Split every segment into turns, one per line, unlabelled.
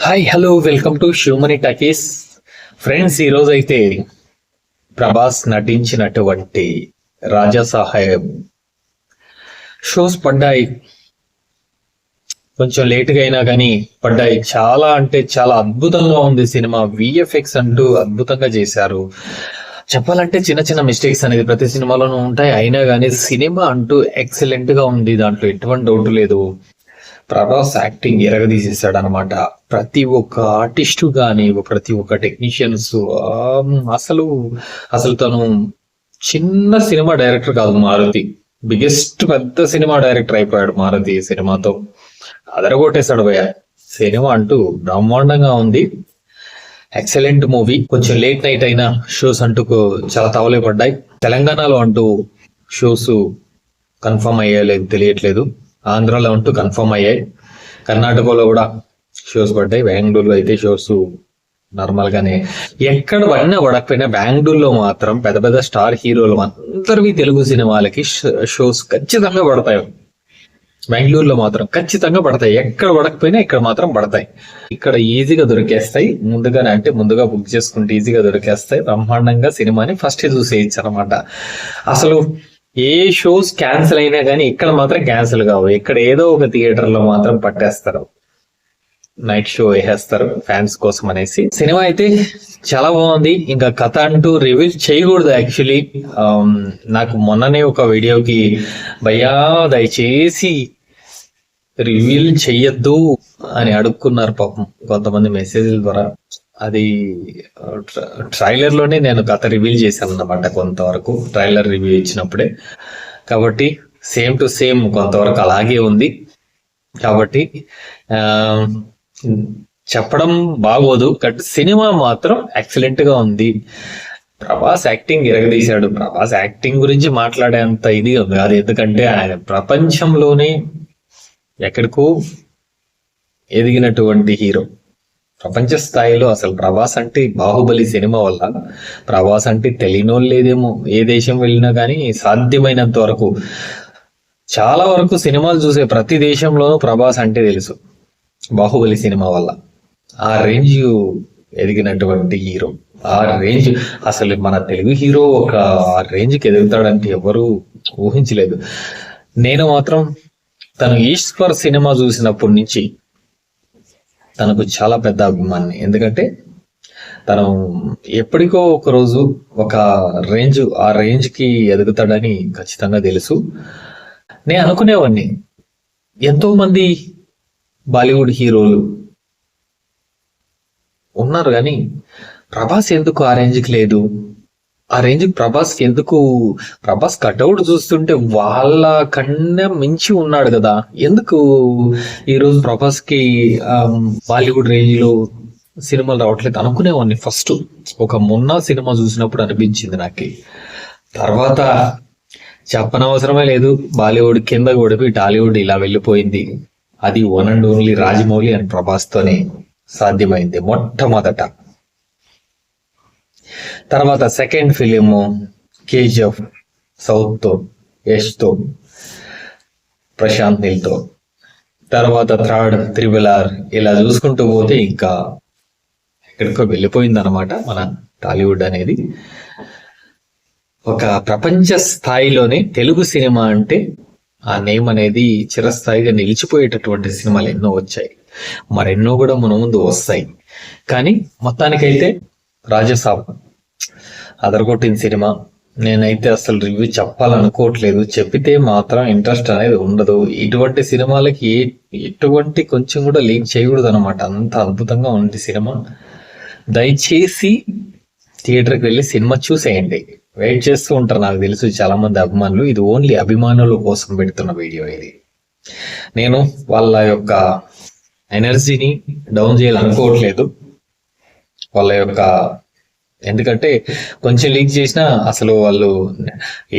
Hi hello welcome to Humany Talkies. Friends, ఈరోజు అయితే ప్రభాస్ నటించినటువంటి రాజా సాహెబ్ షోస్ పడ్డాయి. కొంచెం లేట్గా అయినా కానీ పడ్డాయి. చాలా అంటే చాలా అద్భుతంగా ఉంది సినిమా. విఎఫ్ఎక్స్ అంటూ అద్భుతంగా చేశారు. చెప్పాలంటే చిన్న చిన్న మిస్టేక్స్ అనేది ప్రతి సినిమాలోనూ ఉంటాయి, అయినా కానీ సినిమా అంటూ ఎక్సలెంట్ గా ఉంది. దాంట్లో ఎటువంటి డౌట్ లేదు. ప్రభాస్ యాక్టింగ్ ఎరగదీసేసాడు అనమాట. ప్రతి ఒక్క ఆర్టిస్టు కానీ ప్రతి ఒక్క టెక్నీషియన్స్ అసలు అసలు తను చిన్న సినిమా డైరెక్టర్ కాదు, మారుతి బిగ్గెస్ట్ పెద్ద సినిమా డైరెక్టర్ అయిపోయాడు మారుతి. సినిమాతో అదరగొట్టేశాడు భయ్య. సినిమా అంటూ బ్రహ్మాండంగా ఉంది. Excellent movie. కొంచెం లేట్ నైట్ అయినా షోస్ అంటూ చాలా తవలే పడ్డాయి. తెలంగాణలో అంటూ షోస్ కన్ఫర్మ్ అయ్యేలేదు తెలియట్లేదు. ఆంధ్రాలో అంటూ కన్ఫర్మ్ అయ్యాయి. కర్ణాటకలో కూడా షోస్ పడ్డాయి. బెంగళూరులో అయితే షోస్ నార్మల్ గానే. ఎక్కడ పడినా పడకపోయినా బెంగళూరులో మాత్రం పెద్ద పెద్ద స్టార్ హీరోలు అందరివి తెలుగు సినిమాలకి షోస్ ఖచ్చితంగా పడతాయి. బెంగళూరులో మాత్రం ఖచ్చితంగా పడతాయి. ఎక్కడ పడకపోయినా ఇక్కడ మాత్రం పడతాయి. ఇక్కడ ఈజీగా దొరికేస్తాయి. ముందుగా బుక్ చేసుకుంటే ఈజీగా దొరికేస్తాయి. బ్రహ్మాండంగా సినిమాని ఫస్ట్ చూసేయచ్చు అనమాట. అసలు ఏ షోస్ క్యాన్సిల్ అయినా కానీ ఇక్కడ మాత్రం క్యాన్సిల్ కావు. ఇక్కడ ఏదో ఒక థియేటర్ లో మాత్రం పట్టేస్తారు, నైట్ షో వేసేస్తారు ఫ్యాన్స్ కోసం అనేసి. సినిమా అయితే చాలా బాగుంది. ఇంకా కథ అంటూ రివీల్ చేయకూడదు యాక్చువల్లీ. నాకు మొన్ననే ఒక వీడియోకి భయ్యా దయచేసి రివీల్ చెయ్యొద్దు అని అడుక్కున్నారు పాపం కొంతమంది మెసేజ్ల ద్వారా. అది ట్రైలర్ లోనే నేను కథ రివీల్ చేశాను అన్నమాట కొంతవరకు, ట్రైలర్ రివ్యూ ఇచ్చినప్పుడే. కాబట్టి సేమ్ టు సేమ్ కొంతవరకు అలాగే ఉంది. కాబట్టి చెప్పడం బాగోదు, బట్ సినిమా మాత్రం ఎక్సలెంట్ గా ఉంది. ప్రభాస్ యాక్టింగ్ ఎరగదీశాడు. ప్రభాస్ యాక్టింగ్ గురించి మాట్లాడేంత ఇది ఉంది అది, ఎందుకంటే ఆయన ప్రపంచంలోనే ఎక్కడికో ఎదిగినటువంటి హీరో. ప్రపంచ స్థాయిలో అసలు ప్రభాస్ అంటే బాహుబలి సినిమా వల్ల ప్రభాస్ అంటే తెలియనోళ్ళు లేదేమో. ఏ దేశం వెళ్ళినా కానీ సాధ్యమైనంత వరకు చాలా వరకు సినిమాలు చూసే ప్రతి దేశంలోనూ ప్రభాస్ అంటే తెలుసు బాహుబలి సినిమా వల్ల. ఆ రేంజ్ ఎదిగినటువంటి హీరో. ఆ రేంజ్ అసలు మన తెలుగు హీరో ఒక రేంజ్కి ఎదుగుతాడంటే ఎవరు ఊహించలేదు. నేను మాత్రం తను ఈశ్వర్ సినిమా చూసినప్పటి నుంచి తనకు చాలా పెద్ద అభిమాని. ఎందుకంటే తను ఎప్పటికో ఒక రోజు ఒక ఆ రేంజ్ కి ఎదుగుతాడని ఖచ్చితంగా తెలుసు. నేను అనుకునేవాడిని, ఎంతో మంది బాలీవుడ్ హీరోలు ఉన్నారు కానీ ప్రభాస్ ఎందుకు ఆ రేంజ్కి లేదు, ఆ రేంజ్ ప్రభాస్కి ఎందుకు, ప్రభాస్ కట్అవుట్ చూస్తుంటే వాళ్ళ కన్నా మించి ఉన్నాడు కదా, ఎందుకు ఈరోజు ప్రభాస్ కి బాలీవుడ్ రేంజ్ లో సినిమాలు రావట్లేదు అనుకునేవాడిని. ఫస్ట్ ఒక మొన్న సినిమా చూసినప్పుడు అనిపించింది నాకు. తర్వాత చెప్పనవసరమే లేదు, బాలీవుడ్ కింద కొడిపి టాలీవుడ్ ఇలా వెళ్ళిపోయింది. అది one and only Rajamouli and Prabhas తోనే సాధ్యమైంది మొట్టమొదట. తర్వాత సెకండ్ ఫిలిం కేజీఎఫ్ సౌత్ తో, యష్ తో, ప్రశాంత్ నీల్ తో. తర్వాత థర్డ్ RRR. ఇలా చూసుకుంటూ పోతే ఇంకా ఎక్కడికో వెళ్ళిపోయింది అనమాట మన టాలీవుడ్ అనేది. ఒక ప్రపంచ స్థాయిలోనే తెలుగు సినిమా అంటే ఆ నేమ్ అనేది చిరస్థాయిగా నిలిచిపోయేటటువంటి సినిమాలు ఎన్నో వచ్చాయి, మరెన్నో కూడా మన ముందు వస్తాయి. కానీ మొత్తానికైతే రాజసాబ్ అదరగొట్టిన సినిమా. నేనైతే అసలు రివ్యూ చెప్పాలనుకోవట్లేదు, చెప్పితే మాత్రం ఇంట్రెస్ట్ అనేది ఉండదు. ఇటువంటి సినిమాలకి ఎటువంటి కొంచెం కూడా లీక్ చేయకూడదు అనమాట. అంత అద్భుతంగా ఉంది సినిమా. దయచేసి థియేటర్కి వెళ్ళి సినిమా చూసేయండి. వెయిట్ చేస్తూ ఉంటారు నాకు తెలుసు చాలా మంది అభిమానులు. ఇది ఓన్లీ అభిమానుల కోసం పెడుతున్న వీడియో ఇది. నేను వాళ్ళ యొక్క ఎనర్జీని డౌన్ చేయాలనుకోవట్లేదు. వాళ్ళ యొక్క, ఎందుకంటే కొంచెం లీక్ చేసినా అసలు వాళ్ళు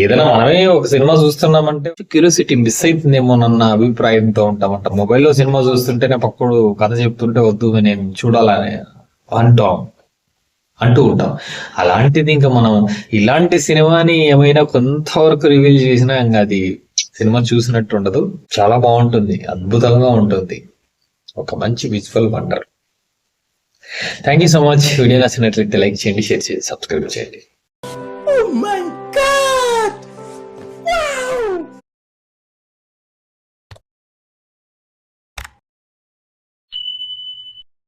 ఏదైనా మనమే ఒక సినిమా చూస్తున్నామంటే క్యూరియాసిటీ మిస్ అవుతుందేమోనన్న అభిప్రాయంతో ఉంటామంట. మొబైల్లో సినిమా చూస్తుంటేనే పక్కడు కథ చెప్తుంటే వద్దు నేను చూడాలని అంటూ ఉంటాం. అలాంటిది ఇంకా మనం ఇలాంటి సినిమాని ఏమైనా కొంతవరకు రివీల్ చేసినా ఇంకా అది సినిమా చూసినట్టు ఉండదు. చాలా బాగుంటుంది, అద్భుతంగా ఉంటుంది. ఒక మంచి visual wonder. Thank you so much. Video నచ్చినట్లయితే లైక్ చేయండి, షేర్ చేయండి, సబ్స్క్రైబ్ చేయండి.